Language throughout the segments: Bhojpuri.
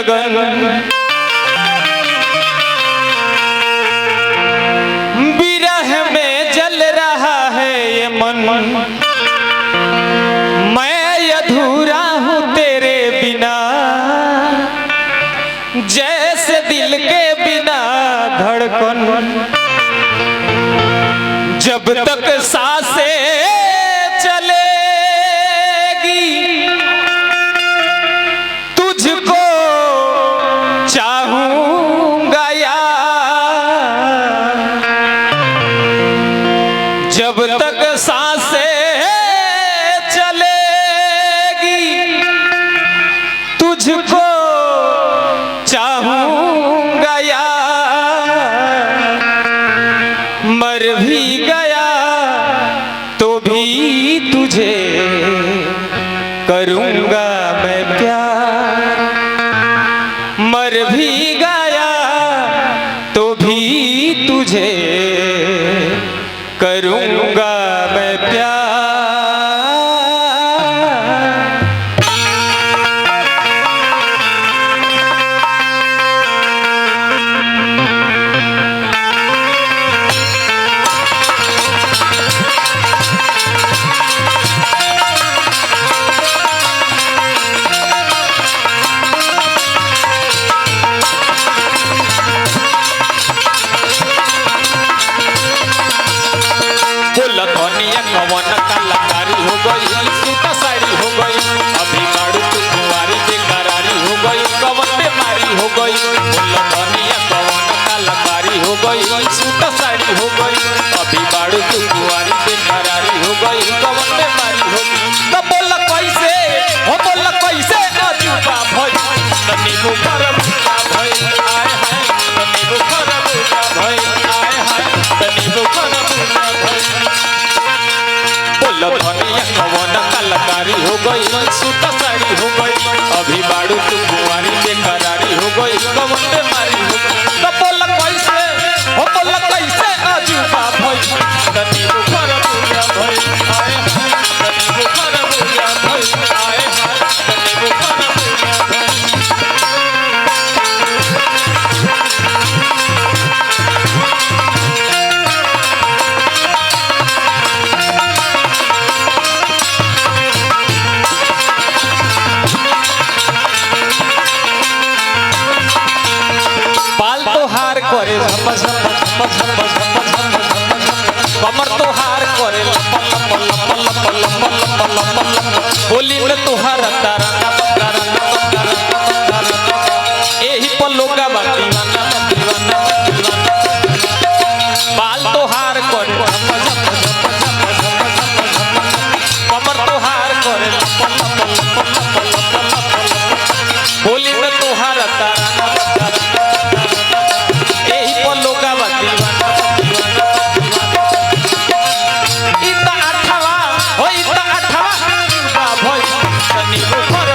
लगन विरह में जल रहा है ये मन, मैं अधूरा हूँ तेरे बिना, जैसे दिल के बिना धड़कन। जब तक सांसें चलेगी तुझको चाहूंगा यार, जब तक सांसें चलेगी तुझको चाहूंगा यार, मर भी गया तो भी तुझे करूंगा मैं प्यार, मर भी गया तो भी तुझे करूंगा मैं प्यार। कवन कलाकारी हो गई, सूता साड़ी हो गई, अभी बाड़ू तू कुंवारी बेकरारी हो गई, कवन बीमारी हो गई। बोला धनिया कवन कलाकारी हो गई, सूता साड़ी हो गई, अभी बाड़ू तू कुंवारी बेकरारी हो गई, कवन बीमारी हो गई। तो बोला कैसे हो, बोला कैसे अजूबा भई, तनी मुखर बुझा भई, आए हाय तनी मुखर बुझा भई, आए हाय तनी मुखर बुझा भई। धनिया कवन कलाकारी हो गई, सूता साड़ी हो गई, अभी बाड़ू तू कुंवारी बेकरारी हो गई, कवन बीमारी हो गई। तो बोला कैसे हो, बोला कैसे अजूबा भई, तनी मुखर बुझा भई, आए हाय तनी मुखर बुझा भई, आए हाय तनी मुखर बुझा भई। करे झप झप झप झप झप झप, कमर तोहार करे लप लप लप लप लप लप लप, होली में तोहार तारा एही पर लोगा बाटी बाल तोहार करे झप झप झप झप झप, कमर तोहार करे लप लप लप लप लप, होली में तोहार तारा तनी मुखर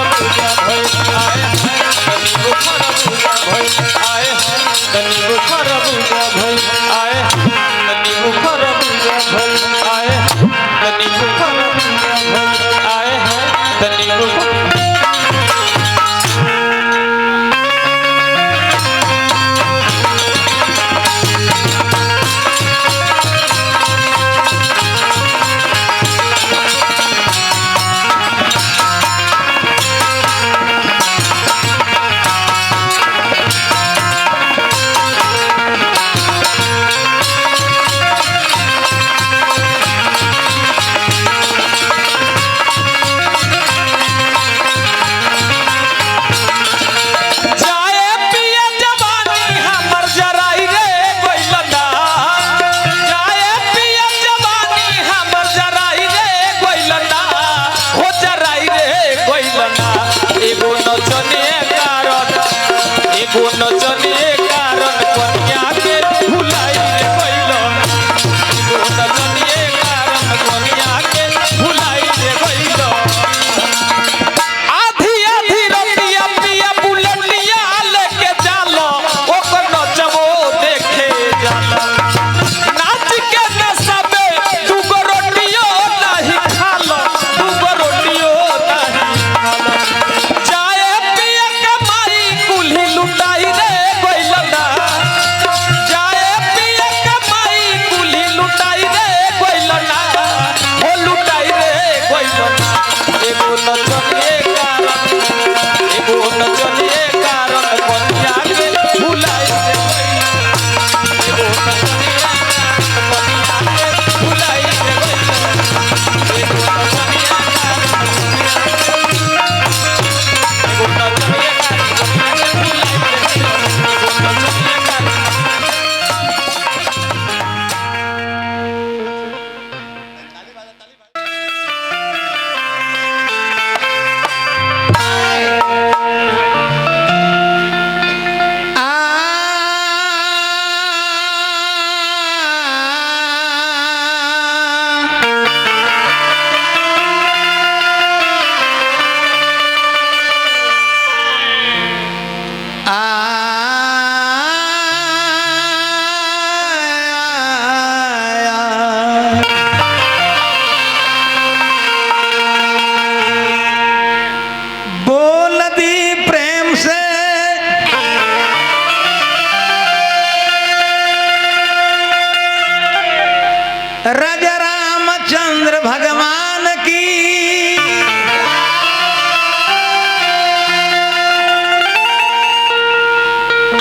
राजा रामचंद्र भगवान की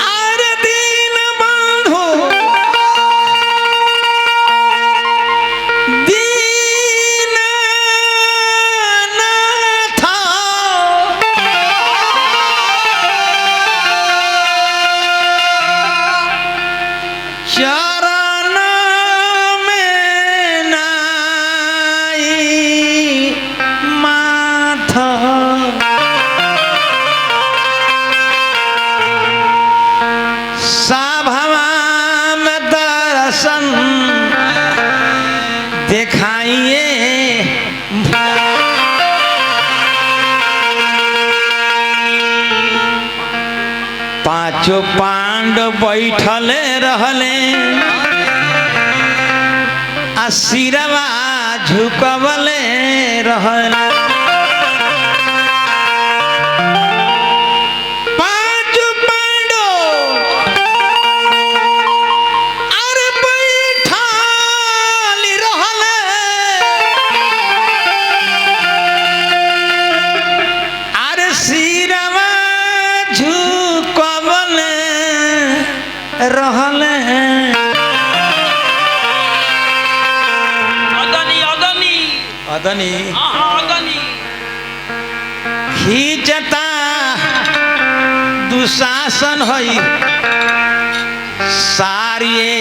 आर दीन बंधु दीननाथ चरण में नाई माथा सभवा में दर्शन दिखाइए पांचों पांडव बैठले रहले आ सिरवा झुकवले रहले पांचों पांडव अरे बैठल रहले अरे सिरवा झुकवले रहले अदनी खींचता दुशासन हई सारिये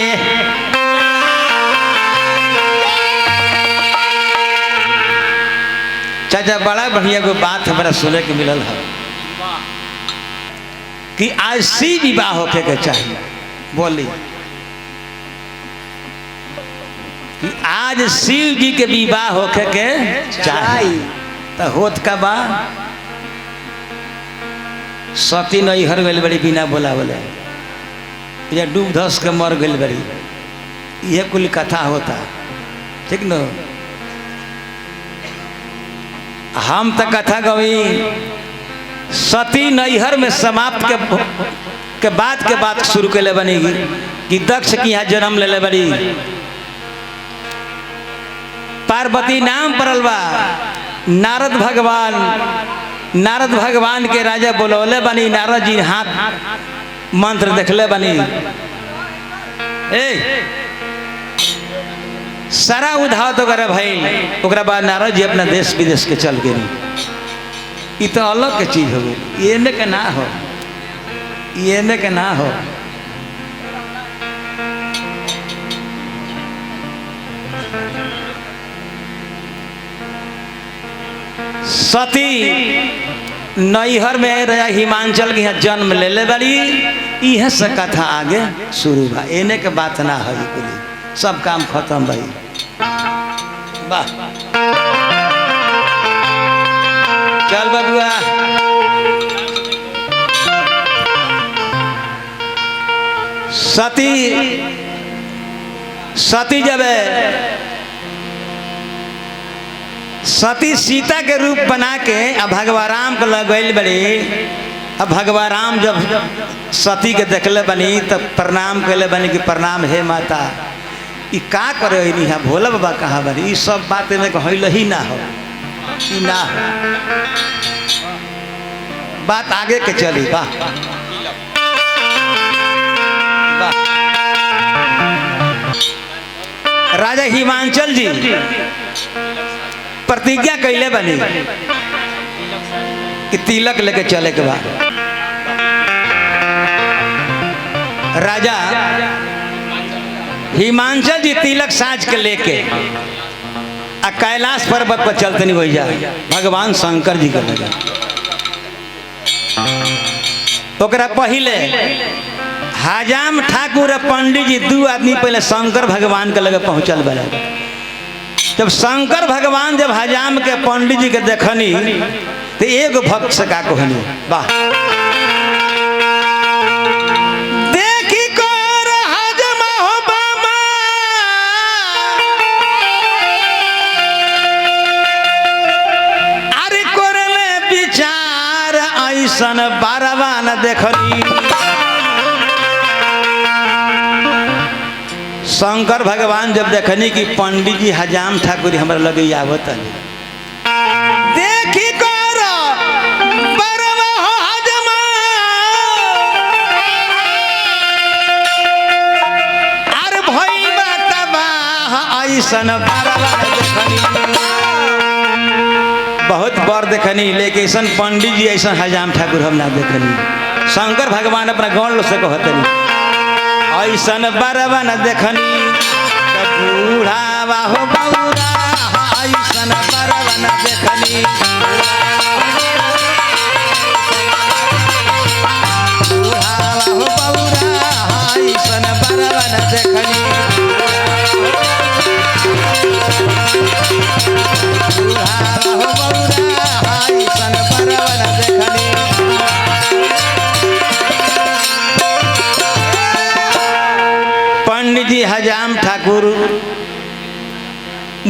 चाचा बड़ा बढ़िया को बात हमारा सुने के मिलल है कि आज सी विवाह होके के चाहिए बोली कि आज शिव जी के विवाह होके के चाहिए तो होत का बा सती नैहर गइल बड़ी बिना बोला बोले या डूब धस के मर गइल बड़ी ये कुल कथा होता ठीक न हम तो कथा गवी सती नैहर में समाप्त के बात शुरू के ले बनेगी कि दक्ष की यहाँ जन्म ले बड़ी पार्वती नाम पड़ल बा नारद भगवान के राजा बोलौले बनी नारद जी हाथ मंत्र देखले बनी ए सारा उधाव तो करे भाई ओकरा बाद नारद जी अपना देश विदेश के चल गए ये तो अलग के चीज हो गई ये ने के ना हो ये ने के ना हो सती नैहर में रहा हिमांचल के यहाँ जन्म ले ले बड़ी यह से कथा आगे शुरू बा एने के बात ना है बोली सब काम खत्म भाई वाह चल बबुआ सती जब सती सीता के रूप बना के अब भगवान राम को लगैल बड़ी अब भगवान राम जब सती के देखले बनी तब प्रणाम कैले बनी कि प्रणाम हे माता ई का करे नहीं भोला बाबा कहाँ बनी ई सब बात में कहल ही ना हो ई ना हो बात आगे के चली वाह राजा हिमांचल जी प्रतिज्ञा कैले बनी कि तिलक लेके चले के बाद राजा हिमांचल जी तिलक साज के लेके आ कैलाश पर्वत पर चलते नहीं हो जाए भगवान शंकर जी के लगे ओकरा पहले हजाम ठाकुर पंडित जी दू आदमी पहले शंकर भगवान के लगे पहुंचल बने जब शंकर भगवान जब हजाम के पंडित जी के देखनी तो एक भक्त से का कहनी वाह देखी कर हजमा हो बाबा अरे करले विचार ऐसन बारवा न देखनी शंकर भगवान जब देखनी कि पंडित जी हजाम ठाकुर हमारे लगे आवत देखी कर बरवा हो हजमा अरे भई बातबा ऐसन बरवा देखनी बहुत बार देखनी लेकिन ऐसा पंडित जी ऐसा हजाम ठाकुर हम ना देखनी। शंकर भगवान अपना गौर से कहतनी ऐसन बरवा न देखनी बूढ़ा बाहो बौरा ऐसन बरवा न देखनी बूढ़ा बाहो बौरा ऐसन बरवा न देखनी बूढ़ा बाहो बौरा ऐसन बरवा न देखनी। पंडित जी हजाम ठाकुर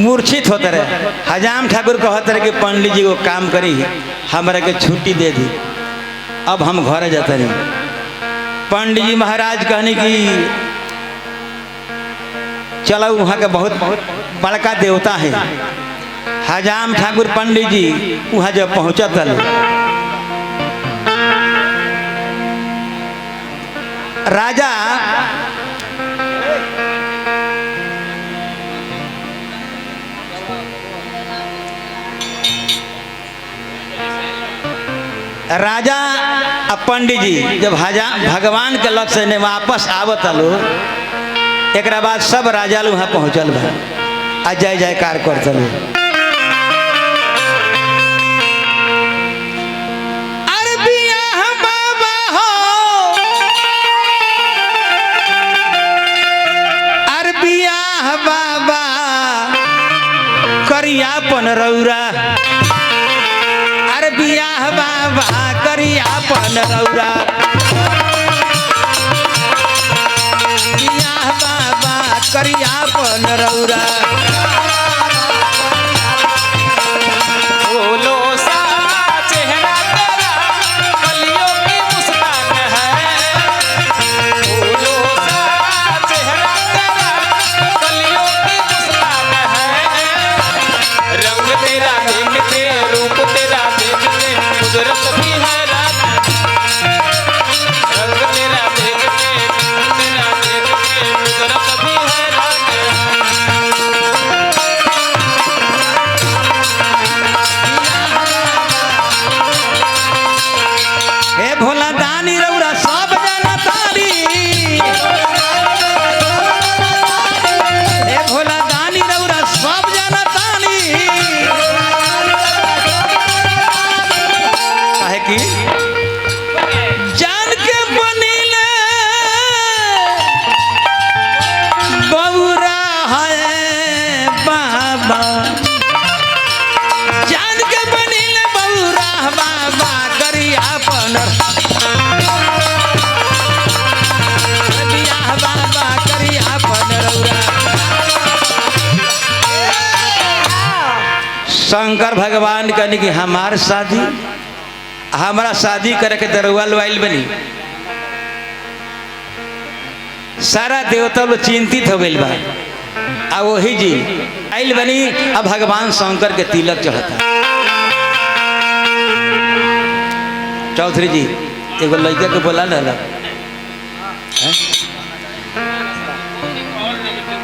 मूर्छित होते रहे। हजाम ठाकुर कहते रहे कि पंडित जी को काम करी हमारे के छुट्टी दे दी अब हम घर जाते रहे। पंडित जी महाराज कहने की चलो वहाँ के बहुत बड़का देवता है। हजाम ठाकुर पंडित जी वहाँ जब पहुँचा तल राजा राजा और पंडित जी जब भगवान के लक्ष्य ने वापस आवत लो एक बाद सब राजा लोग वहाँ पहुँचल बा आ जय जयकार करते लो। अरे बियाह बाबा हो अरे बियाह बाबा करियापन रौरा अरे बियाह बाबा करियापन रौरा बियाह बाबा करियापन रौरा बोलो सा चेहरा तेरा कलियों की मुस्कान है बोलो सा चेहरा तेरा कलियों की मुस्कान है रंग तेरा देख के रूप तेरा देख के कुदरत भी हैरान रंग तेरा देख के रूप तेरा देख के कुदरत भी हैरान हे भोला दानी रौरा सब जाना तारी हे भोला दानी रौरा सब जाना तानी काहे की जान के बनिले बौरा है बाबा जान के बनिले बौरा बाबा करियापन बियाह बाबा करियापन रौरा। शंकर भगवान कहने की हमार शादी हमारा शादी करे के दरुआ लवाइल बनी सारा देवता लोग चिंतित हो गइल बा आ वही जी आइल बनी अब भगवान शंकर के तिलक चढ़ता। चौधरी जी एगो लड़का के बोला ना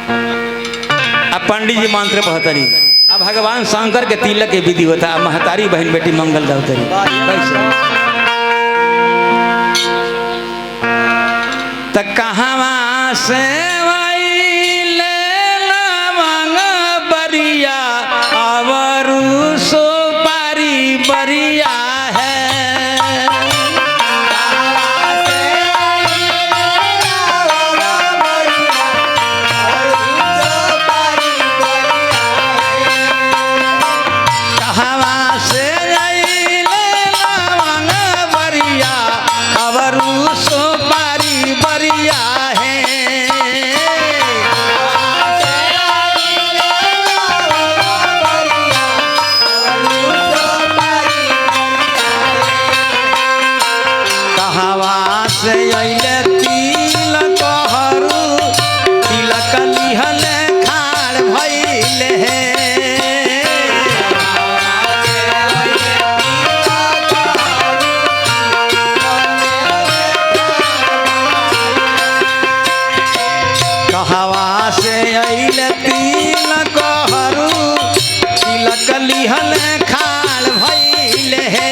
अब पंडित जी मंत्र पढ़तरी अब भगवान शंकर के तिलक के विधि होता महतारी बहन बेटी मंगल गावतरी कैसे त कहवा से आइले लवंग बरिया अवरु सुपारी बरिया है कहवा से आइले लवंग बरिया अवरु सुपारी बरिया है तिलक हरू तिलक लिहल खाड़ भइले हे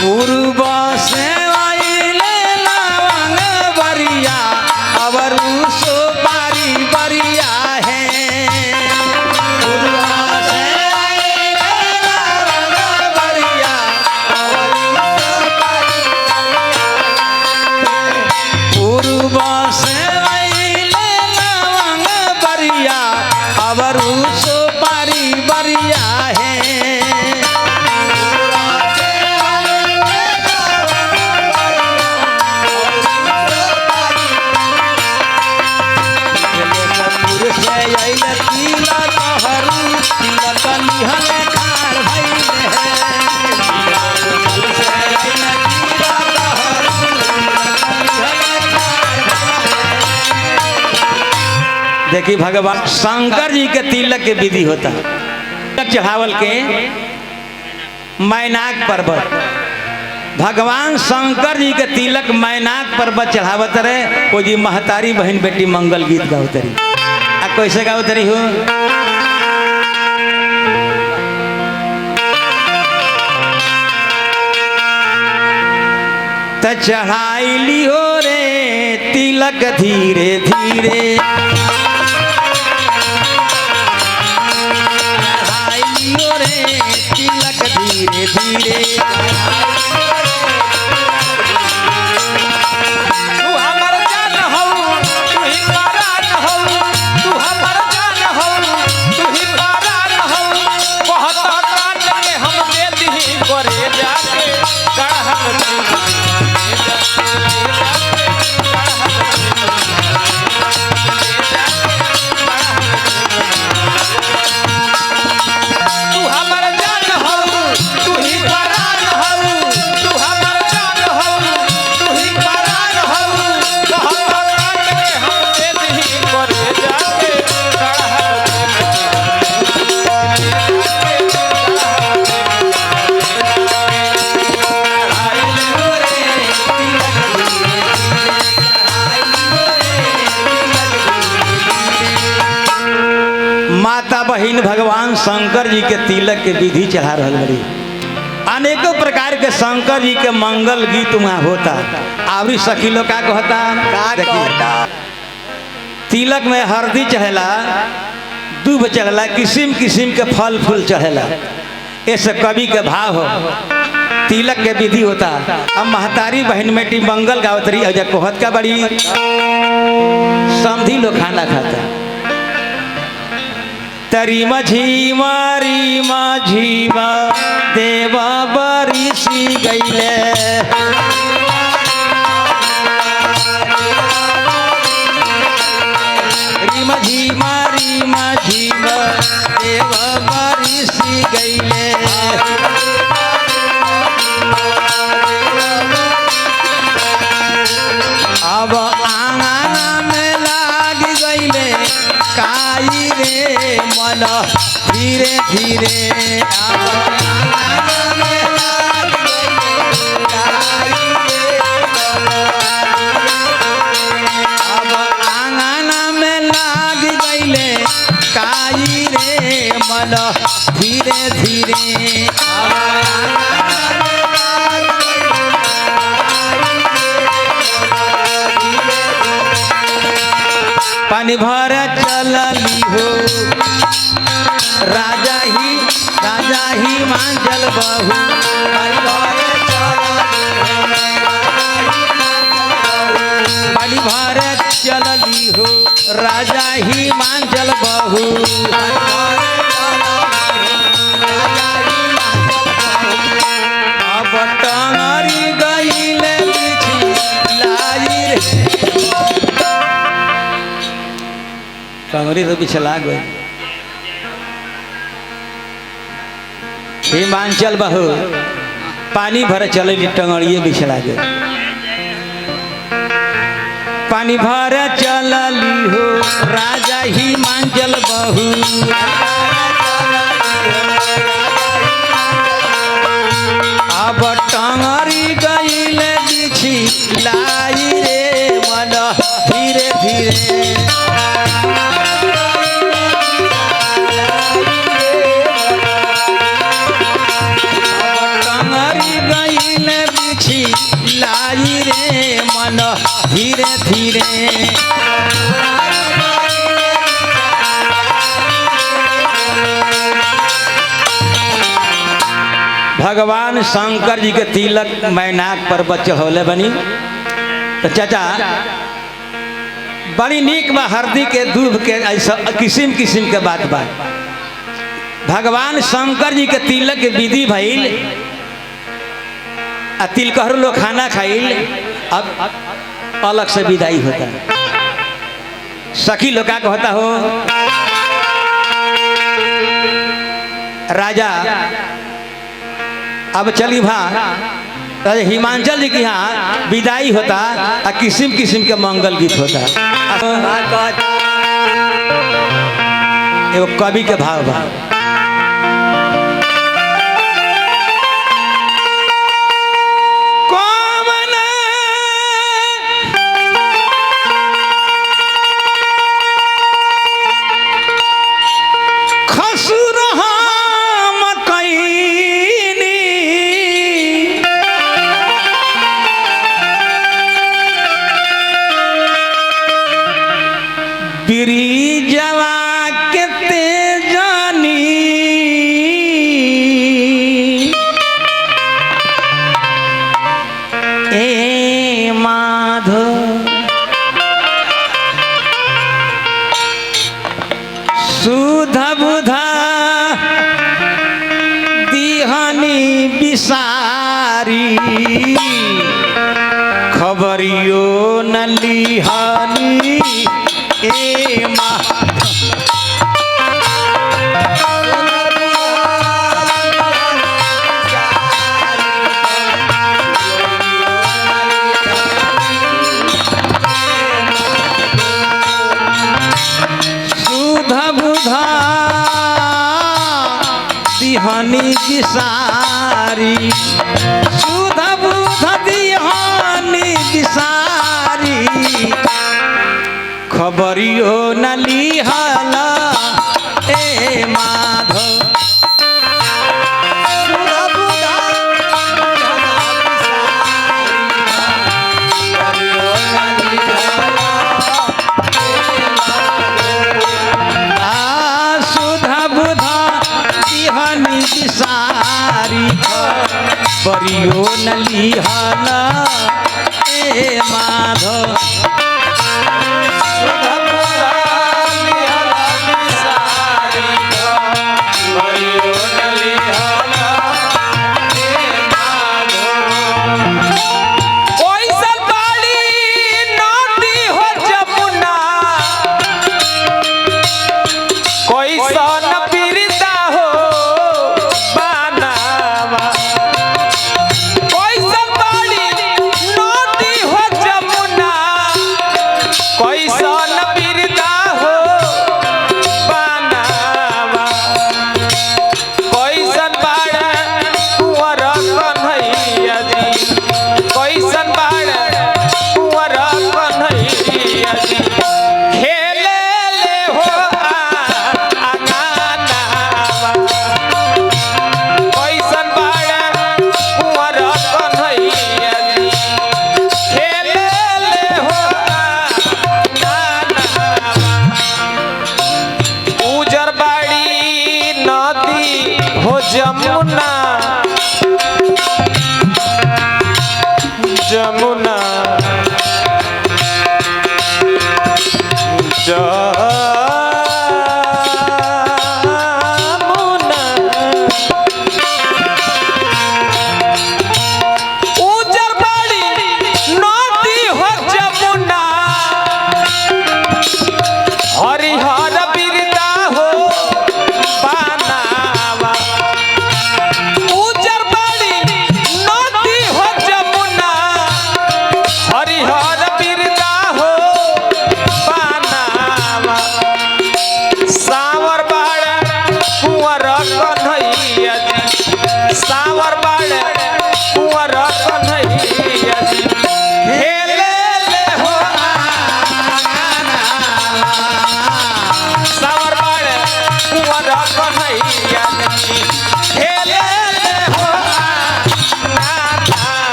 पूर्व से आइले लवंग बरिया अबरू सुपारी बरिया है पूर्व से आइले लवंग बरिया अबरू सुपारी पूर्व से आइले लवंग बरिया अबरू सुपारी बरिया है देखिए भगवान शंकर जी के तिलक के विधि होता तिलक चढ़ावल के मैनाक पर्वत भगवान शंकर जी के तिलक मैनाक पर्वत चढ़ावत रहे वो जी महतारी बहन बेटी मंगल गीत गावत रही आ कैसे गावत रही हो त चढ़ाई लियो रे तिलक धीरे धीरे चढ़ाई लियो रे तिलक धीरे धीरे तू हमर जान हो तू ही परान हो तू हमर जान हो तू ही परान हो बहुत काट के हम दे दी करे जाके गढ़हत तू हमर जान हो तू ही परान हो तू हमर जान हो तू ही परान हो बहुत काट के हम दे दी करे जाके माता बहिन भगवान शंकर जी के तिलक के विधि चढ़ा रहा बड़ी अनेकों प्रकार के शंकर जी के मंगल गीत वहाँ होता आवरी सखी लोग का कहता देखिए, तिलक में हल्दी चढ़ेला दूब चढ़ेला किस्म किस्म के फल फूल चढ़ेला ऐसे कवि के भाव हो तिलक के विधि होता अब महतारी बहन बेटी मंगल गावतरी अजय कोहत का बड़ी समधी लोग खाना खाता तरी मझीमा रीमा झीमा देवा बरिसी गईले रीमा झीमा देवा बरिसी गईले अब आंगन में लाग गईले काई रे मन धीरे धीरे अब आंगन में लाग गईले काई रे मन धीरे धीरे पानी भर चलली हो राजा ही मांझल बहू पानी भर चलली हो राजा ही मांझल बहू अब टंगरी गईले लाई रे टंगरी तो पिछला गई हिमांचल बहू पानी भर चले टंगड़िए बिछला गए पानी भर चलली हो राजा हिमांचल बहू अब टंगरी गईल बिछी लाई रे मन धीरे धीरे टंगरी गईल बिछी लाई रे मन धीरे धीरे भगवान शंकर जी के तिलक मैनाक पर्वत चढ़ौले बनी। तो चाचा बड़ी नीक बा हरदी के दूध के ऐसा किस्म किस्म के बात बा। भगवान शंकर जी के तिलक के विधि भइल आ तिलकहरू लोग खाना खाइल। अब अलग से विदाई होता सखी लोग का होता हो राजा अब चली भा हिमांचल जी के यहाँ विदाई होता आ किस्म किस्म के मंगल गीत होता। एगो कवि के भाव बा बिरिजवा के तेजानी ए माधो सुधा बुधा दिहनी बिसारी खबरियो न लिहानी ए माँ सुधा बुधा दिहानी बिसारी सुधा बुधा दिहानी बिसारी खबरियो न लिहाला ए माधो सुधा बुधा दिहनी बिसारी खबरियो न लिहाला ए माधो कोई सन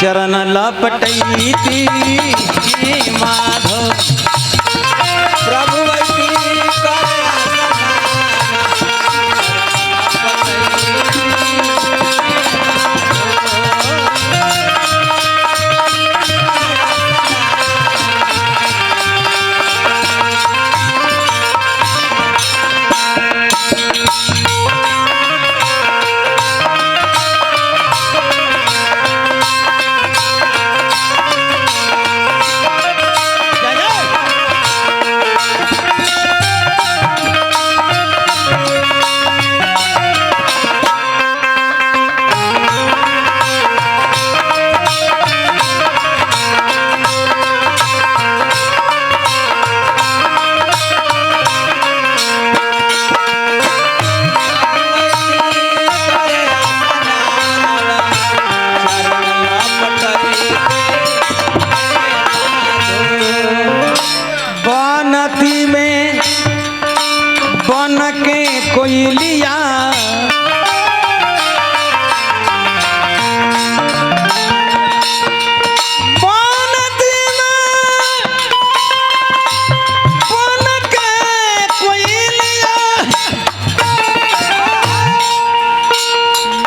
चरण लपटैती हे माधव प्रभु वैती करे बनती में बन के कोयलिया बनती में बन के कोयलिया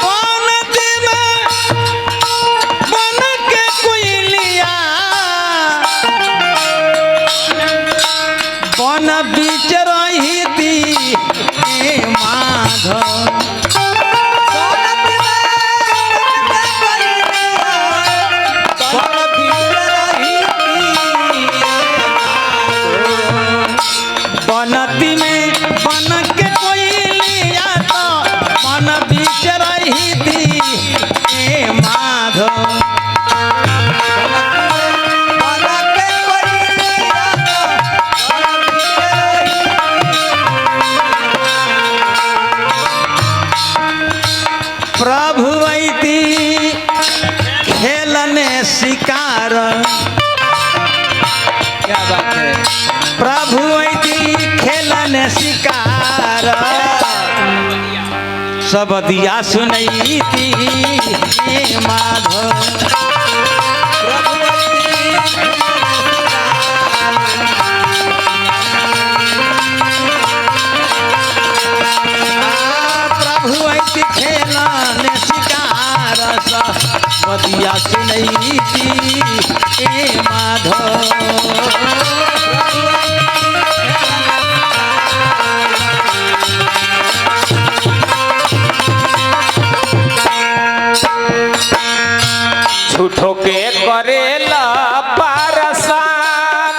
बनती में बन के कोयलिया बन बीच रही थी हे माधव बनती में बन के कोयलिया तो मन बीच रही थी हे माधव प्रभु वैती खेलने शिकार क्या बात है प्रभु वैती खेलने शिकार सब दिया सुनई थी हे माधव प्रभु प्रभु वैती खेलने शिकार बदिया सुनई थी हे माधव झूठो के करेला पारसान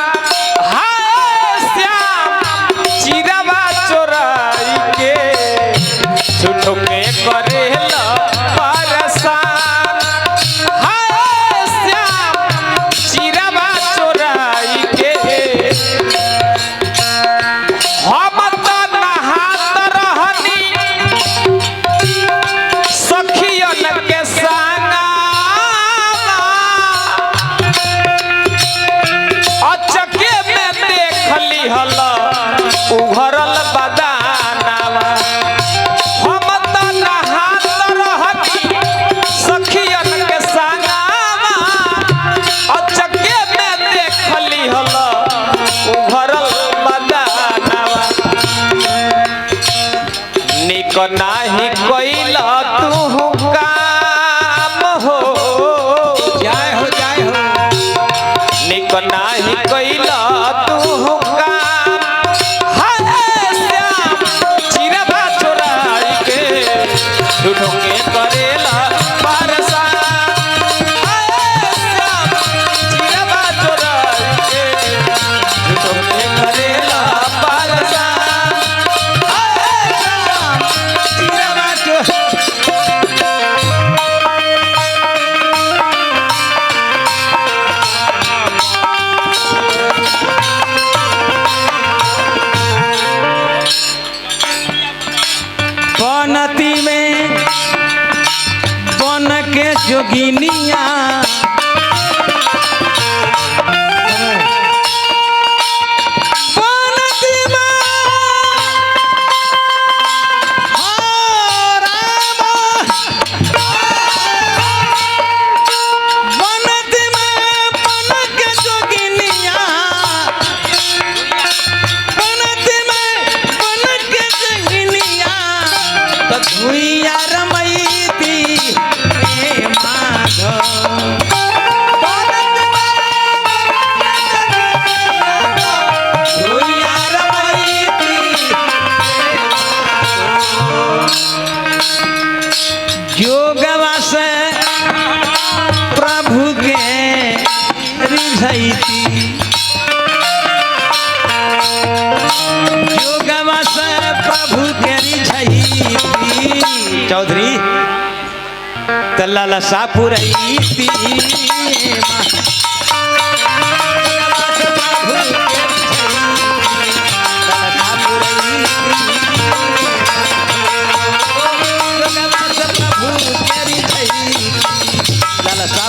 हाय श्याम चिरवा चोराई के झूठो के करेला पारसान हाय श्याम चिरवा चोराई के हम तो नहात रहनी सखियन के संगा अचके में देख लिहल उभरल बदानावा हम तो नहात रहनी सखियन के संगावा अचके में देख लिहल उभरल बदानावा निक नाही कइला तू काम हो जय हो जय हो निक नाही कइला तू काम हाय श्याम चिरवा चोराई के झूठो के करेला पारसान हाय श्याम चिरवा चोराई के झूठो के करेला पारसान हाय श्याम चिरवा बनती में बन के जोगिनिया बनती में हो राम ललसा पुरैती ललसा